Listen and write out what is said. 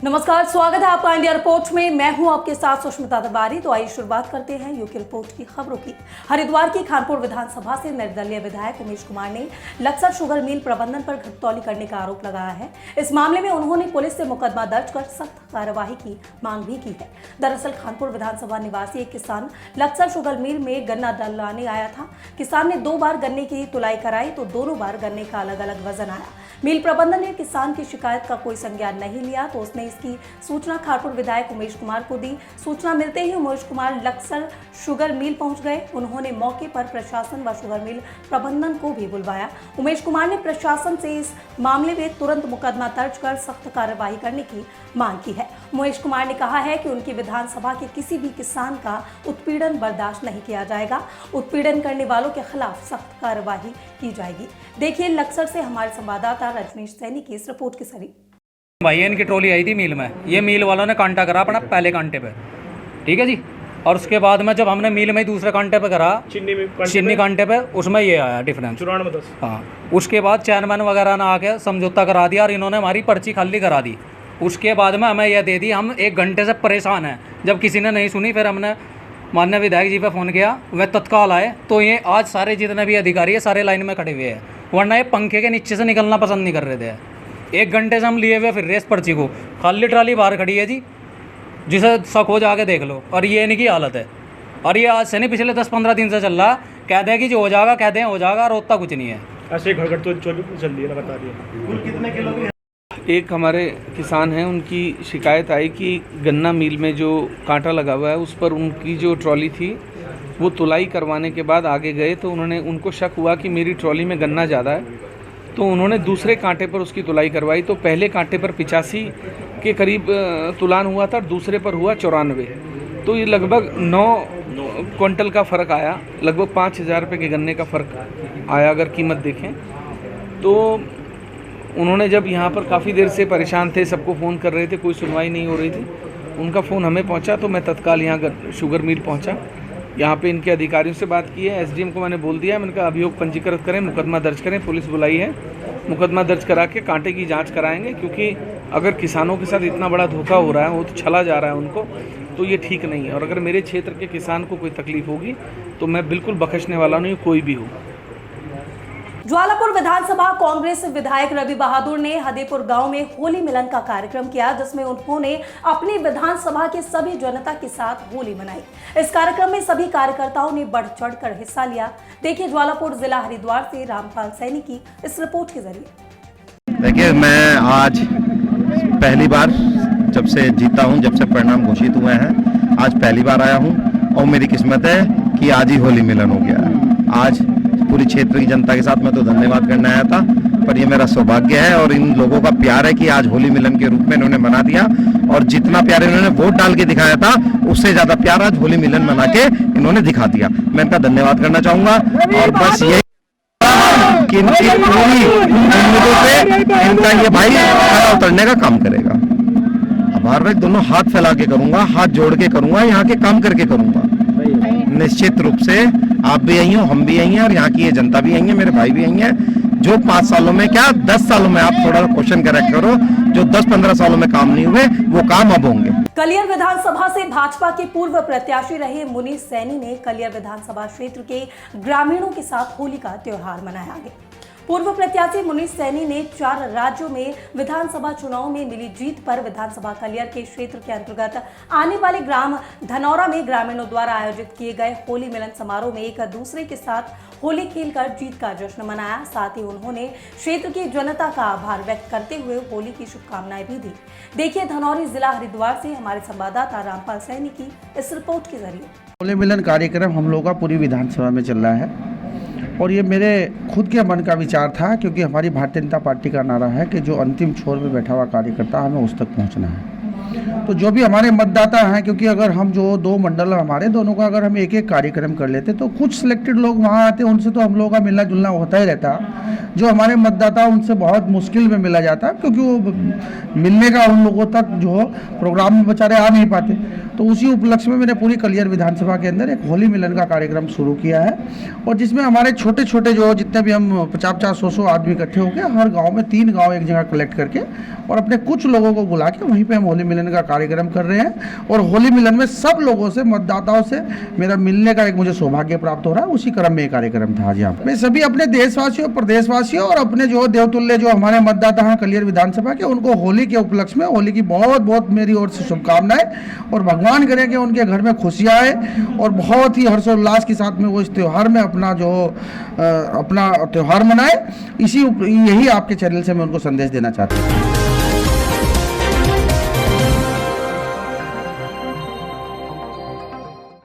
नमस्कार, स्वागत है आपका इंडिया रिपोर्ट में। मैं हूं आपके साथ सुष्मिता तिवारी। तो आइए शुरुआत करते हैं यूके रिपोर्ट की खबरों की। हरिद्वार की खानपुर विधानसभा से निर्दलीय विधायक उमेश कुमार ने लक्सर शुगर मिल प्रबंधन पर घटतौली करने का आरोप लगाया है। इस मामले में उन्होंने पुलिस से मुकदमा दर्ज कर सख्त कार्यवाही की मांग भी की है। दरअसल खानपुर विधानसभा निवासी एक किसान लक्सर शुगर मिल में गन्ना डलाने आया था। किसान ने 2 बार गन्ने की तुलाई कराई तो दोनों बार गन्ने का अलग अलग वजन आया। मिल प्रबंधन ने किसान की शिकायत का कोई संज्ञान नहीं लिया तो उसने इसकी सूचना खानपुर विधायक उमेश कुमार को दी। सूचना मिलते ही उमेश कुमार लक्सर शुगर मिल पहुंच गए। उन्होंने मौके पर प्रशासन व शुगर मिल प्रबंधन को भी बुलवाया। उमेश कुमार ने प्रशासन से इस मामले में तुरंत मुकदमा दर्ज कर सख्त कार्रवाई करने की मांग की है। उमेश कुमार ने कहा है कि उनकी विधानसभा के किसी भी किसान का उत्पीड़न बर्दाश्त नहीं किया जाएगा। उत्पीड़न करने वालों के खिलाफ सख्त कार्रवाई की जाएगी। देखिए लक्सर से हमारे संवाददाता रजनीश सैनी की इस रिपोर्ट की सरी। भाई इनकी ट्रॉली आई थी मिल में, ये मिल वालों ने कांटा करा अपना पहले कांटे पे, ठीक है जी। और उसके बाद में जब हमने मिल में दूसरे कांटे पे करा चीनी कांटे पे, उसमें ये आया डिफरेंस। हाँ, उसके बाद चेयरमैन वगैरह ने आके समझौता करा दिया और इन्होंने हमारी पर्ची खाली करा दी। उसके बाद में हमें यह दे दी। हम 1 घंटे से परेशान हैं। जब किसी ने नहीं सुनी फिर हमने माननीय विधायक जी पे फ़ोन किया, वह तत्काल आए। तो ये आज सारे जितने भी अधिकारी है सारे लाइन में खड़े हुए हैं, वरना ये पंखे के नीचे से निकलना पसंद नहीं कर रहे थे। 1 घंटे से हम लिए हुए फिर रेस पर्ची को, खाली ट्राली बाहर खड़ी है जी, जिसे शक हो जाके देख लो। और ये इनकी हालत है। और ये आज से नहीं, पिछले 10-15 दिन से चल रहा। कहते हैं कि जो हो जाएगा, कहते हैं हो जाएगा, और होता कुछ नहीं है। ऐसे घड़ तो चल रही है, बता दिया। कितने किलो की? एक हमारे किसान हैं, उनकी शिकायत आई कि गन्ना मिल में जो कांटा लगा हुआ है उस पर उनकी जो ट्रॉली थी वो तुलाई करवाने के बाद आगे गए तो उनको शक हुआ कि मेरी ट्रॉली में गन्ना ज़्यादा है, तो उन्होंने दूसरे कांटे पर उसकी तुलाई करवाई। तो पहले कांटे पर 85 के करीब तुलान हुआ था, दूसरे पर हुआ 94। तो ये लगभग 9 क्विंटल का फ़र्क आया, लगभग 5,000 रुपये के गन्ने का फ़र्क आया अगर कीमत देखें तो। उन्होंने जब यहाँ पर काफ़ी देर से परेशान थे, सबको फ़ोन कर रहे थे, कोई सुनवाई नहीं हो रही थी। उनका फ़ोन हमें पहुँचा तो मैं तत्काल यहाँ शुगर मिल पहुँचा। यहाँ पे इनके अधिकारियों से बात की है। एसडीएम को मैंने बोल दिया है, मैंने कहा अभियोग पंजीकृत करें, मुकदमा दर्ज करें। पुलिस बुलाई है, मुकदमा दर्ज करा के कांटे की जांच कराएंगे, क्योंकि अगर किसानों के साथ इतना बड़ा धोखा हो रहा है, वो तो छला जा रहा है उनको, तो ये ठीक नहीं है। और अगर मेरे क्षेत्र के किसान को कोई तकलीफ होगी तो मैं बिल्कुल बख्शने वाला नहीं, कोई भी हो। ज्वालापुर विधानसभा कांग्रेस विधायक रवि बहादुर ने हदेपुर गांव में होली मिलन का कार्यक्रम किया, जिसमें उन्होंने अपनी विधानसभा के सभी जनता के साथ होली मनाई। इस कार्यक्रम में सभी कार्यकर्ताओं ने बढ़ चढ़कर हिस्सा लिया। देखिए ज्वालापुर जिला हरिद्वार से रामपाल सैनी की इस रिपोर्ट के जरिए। देखिए मैं आज पहली बार जब से जीता हूं, जब से परिणाम घोषित हुए हैं, आज पहली बार आया हूं और मेरी किस्मत है कि आज ही होली मिलन हो गया। आज पूरी क्षेत्र की जनता के साथ मैं तो धन्यवाद करने आया था, पर ये मेरा सौभाग्य है और इन लोगों का प्यार है कि आज होली मिलन के रूप में इन्होंने मना दिया। और जितना प्यार इन्होंने वोट डाल के दिखाया था, उससे ज्यादा प्यार आज होली मिलन मना के इन्होंने दिखा दिया। मैं इनका धन्यवाद करना चाहूंगा और बस यही कि इनकी पूरी उम्मीदों पे इनका ये भाई खरा उतरने का काम करेगा। आभार व्यक्त दोनों हाथ फैला के करूंगा, हाथ जोड़ के करूंगा, यहाँ के काम करके करूंगा। निश्चित रूप से आप भी यही हो, हम भी यही हैं और यहाँ की ये जनता भी यही है, मेरे भाई भी यही हैं। जो 5 सालों में क्या 10 सालों में, आप थोड़ा क्वेश्चन करेक्ट करो, जो 10-15 सालों में काम नहीं हुए वो काम अब होंगे। कलियर विधानसभा से भाजपा के पूर्व प्रत्याशी रहे मुनीष सैनी ने कलियर विधानसभा क्षेत्र के ग्रामीणों के साथ होली का त्योहार मनाया। आगे पूर्व प्रत्याशी मुनीष सैनी ने 4 राज्यों में विधानसभा चुनाव में मिली जीत पर विधानसभा कलियर के क्षेत्र के अंतर्गत आने वाले ग्राम धनौरा में ग्रामीणों द्वारा आयोजित किए गए होली मिलन समारोह में एक दूसरे के साथ होली खेलकर जीत का जश्न मनाया। साथ ही उन्होंने क्षेत्र की जनता का आभार व्यक्त करते हुए होली की शुभकामनाएं भी दी। देखिए धनौरी जिला हरिद्वार से हमारे संवाददाता रामपाल सैनी की इस रिपोर्ट के जरिए। होली मिलन कार्यक्रम हम लोग का पूरी विधानसभा में चल रहा है और ये मेरे खुद के मन का विचार था, क्योंकि हमारी भारतीय जनता पार्टी का नारा है कि जो अंतिम छोर में बैठा हुआ कार्यकर्ता, हमें उस तक पहुंचना है। तो जो भी हमारे मतदाता हैं, क्योंकि अगर हम जो 2 मंडल हमारे दोनों का अगर हम एक एक कार्यक्रम कर लेते तो कुछ सिलेक्टेड लोग वहाँ आते, उनसे तो हम लोगों का मिलना जुलना होता ही रहता। जो हमारे मतदाता उनसे बहुत मुश्किल में मिला जाता है, क्योंकि वो मिलने का उन लोगों तक जो प्रोग्राम में बेचारे आ नहीं पाते। तो उसी उपलक्ष्य में मैंने पूरी कलियर विधानसभा के अंदर एक होली मिलन का कार्यक्रम शुरू किया है, और जिसमें हमारे छोटे छोटे जो जितने भी हम 50-100 आदमी इकट्ठे होकर हर गाँव में 3 गाँव एक जगह कलेक्ट करके और अपने कुछ लोगों को बुला के वहीं पे हम होली मिलन का कार्यक्रम कर रहे हैं। और होली मिलन में सब लोगों से, मतदाताओं से मेरा मिलने का एक मुझे सौभाग्य प्राप्त हो रहा है। उसी क्रम में ये कार्यक्रम था। आज यहाँ मैं सभी अपने देशवासियों, प्रदेशवासियों और अपने जो देवतुल्य जो हमारे मतदाता हैं कलियर विधानसभा के, उनको होली के उपलक्ष्य में होली की बहुत बहुत मेरी ओर से शुभकामनाएं, और भगवान करे कि उनके घर में खुशियाँ आए और बहुत ही हर्षोल्लास के साथ में वो इस त्यौहार में अपना त्यौहार मनाए। यही आपके चैनल से मैं उनको संदेश देना चाहता हूँ।